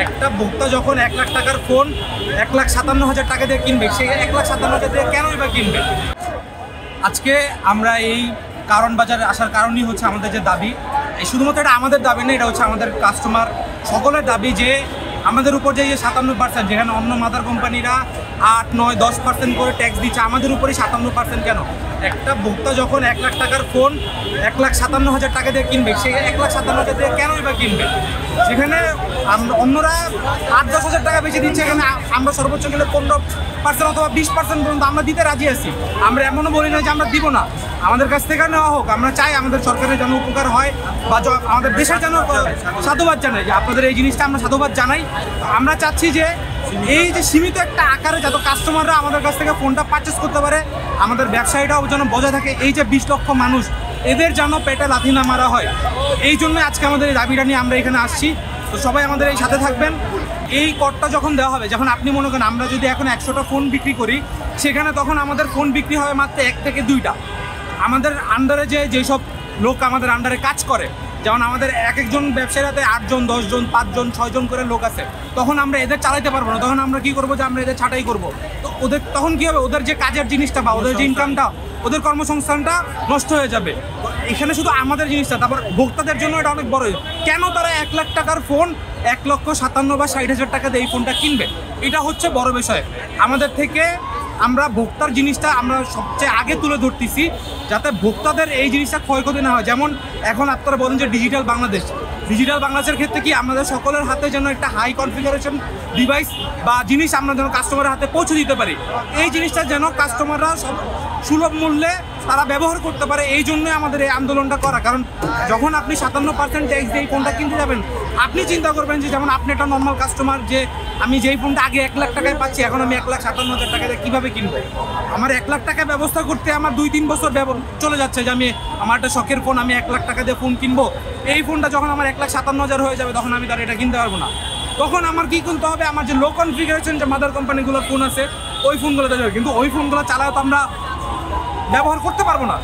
একটা ভোক্তা যখন 1 লাখ টাকার ফোন 1,57,000 টাকা দিয়ে কিনবে, সেই 1,57,000 দিয়ে কেনই বা কিনবে? আজকে আমরা এই কারণ বাজারে আসার কারণই হচ্ছে আমাদের যে দাবি, এই শুধুমাত্র এটা আমাদের দাবি না, এটা হচ্ছে আমাদের কাস্টমার সকলের দাবি যে আমাদের উপর যে 57%, যেখানে অন্য মাদার কোম্পানিরা 8, 9, 10% করে ট্যাক্স দিচ্ছে, আমাদের উপরই 57% কেন? একটা ভোক্তা যখন 1 লাখ টাকার ফোন 1,57,000 টাকা দিয়ে কিনবে, সেই 1,57,000 দিয়ে কেনই বা কিনবে? সেখানে অন্যরা 8-10 হাজার টাকা বেশি দিচ্ছে, এখানে আমরা সর্বোচ্চ গেলে 15% অথবা 20% পর্যন্ত আমরা দিতে রাজি আছি। আমরা এমনও বলি না যে আমরা দিব না, আমাদের কাছ থেকে নেওয়া হোক। আমরা চাই আমাদের সরকারের যেন উপকার হয় বা আমাদের দেশের যেন সাধুবাদ জানাই, যে আপনাদের এই জিনিসটা আমরা সাধুবাদ জানাই। আমরা চাচ্ছি যে এই যে সীমিত একটা আকারে যত কাস্টমাররা আমাদের কাছ থেকে ফোনটা পারচেস করতে পারে, আমাদের ব্যবসায়ীটাও যেন বজায় থাকে। এই যে 20 লক্ষ মানুষ, এদের যেন পেটে লাথি না মারা হয়, এই জন্য আজকে আমাদের এই দাবিটা নিয়ে আমরা এখানে আসছি। তো সবাই আমাদের এই সাথে থাকবেন। এই করটা যখন দেওয়া হবে, যখন আপনি মনে করেন আমরা যদি এখন 100টা ফোন বিক্রি করি, সেখানে তখন আমাদের ফোন বিক্রি হবে মাত্র 1 থেকে 2টা। আমাদের আন্ডারে যেসব লোক আমাদের আন্ডারে কাজ করে, যেমন আমাদের একজন ব্যবসায়ীতে 8 জন, 10 জন, 5 জন, 6 জন করে লোক আছে, তখন আমরা এদের চালাইতে পারবো না। তখন আমরা কি করবো, যে আমরা এদের ছাঁটাই করবো। তো ওদের তখন কি হবে, ওদের যে কাজের জিনিসটা বা ওদের যে ইনকামটা, ওদের কর্মসংস্থানটা নষ্ট হয়ে যাবে। এখানে শুধু আমাদের জিনিসটা, তারপর ভোক্তাদের জন্য এটা অনেক বড়। কেন তারা 1 লাখ টাকার ফোন 1,57,000 বা 60,000 টাকা দিয়ে এই ফোনটা কিনবে? এটা হচ্ছে বড় বিষয়। আমাদের থেকে আমরা ভোক্তার জিনিসটা আমরা সবচেয়ে আগে তুলে ধরতেছি, যাতে ভোক্তাদের এই জিনিসটা ক্ষয়ক্ষতি না হয়। যেমন এখন আপনারা বলেন যে ডিজিটাল বাংলাদেশের ক্ষেত্রে কি আমাদের সকলের হাতে যেন একটা হাই কনফিগারেশন ডিভাইস বা জিনিস আমরা যেন কাস্টমারের হাতে পৌঁছে দিতে পারি। এই জিনিসটা যেন কাস্টমাররা সব সুলভ মূল্যে তারা ব্যবহার করতে পারে, এই জন্যই আমাদের এই আন্দোলনটা করা। কারণ যখন আপনি 57% ট্যাক্স দিয়ে এই ফোনটা কিনতে যাবেন, আপনি চিন্তা করবেন যে যেমন আপনি একটা নর্মাল কাস্টমার, যে আমি যেই ফোনটা আগে 1 লাখ টাকায় পাচ্ছি, এখন আমি 1,57,000 টাকা দিয়ে কীভাবে কিনবো? আমার 1 লাখ টাকা ব্যবস্থা করতে আমার 2-3 বছর চলে যাচ্ছে, যে আমি আমার একটা শখের ফোন, আমি 1 লাখ টাকা দিয়ে ফোন কিনবো। এই ফোনটা যখন আমার 1,57,000 হয়ে যাবে, তখন আমি তার এটা কিনতে পারবো না। তখন আমার কি কিনতে হবে, আমার যে লো কনফিগারেশন যে মাদার কোম্পানিগুলোর ফোন আছে, ওই ফোনগুলো, কিন্তু ওই ফোনগুলো চালাও তো আমরা ব্যবহার করতে পারবো না।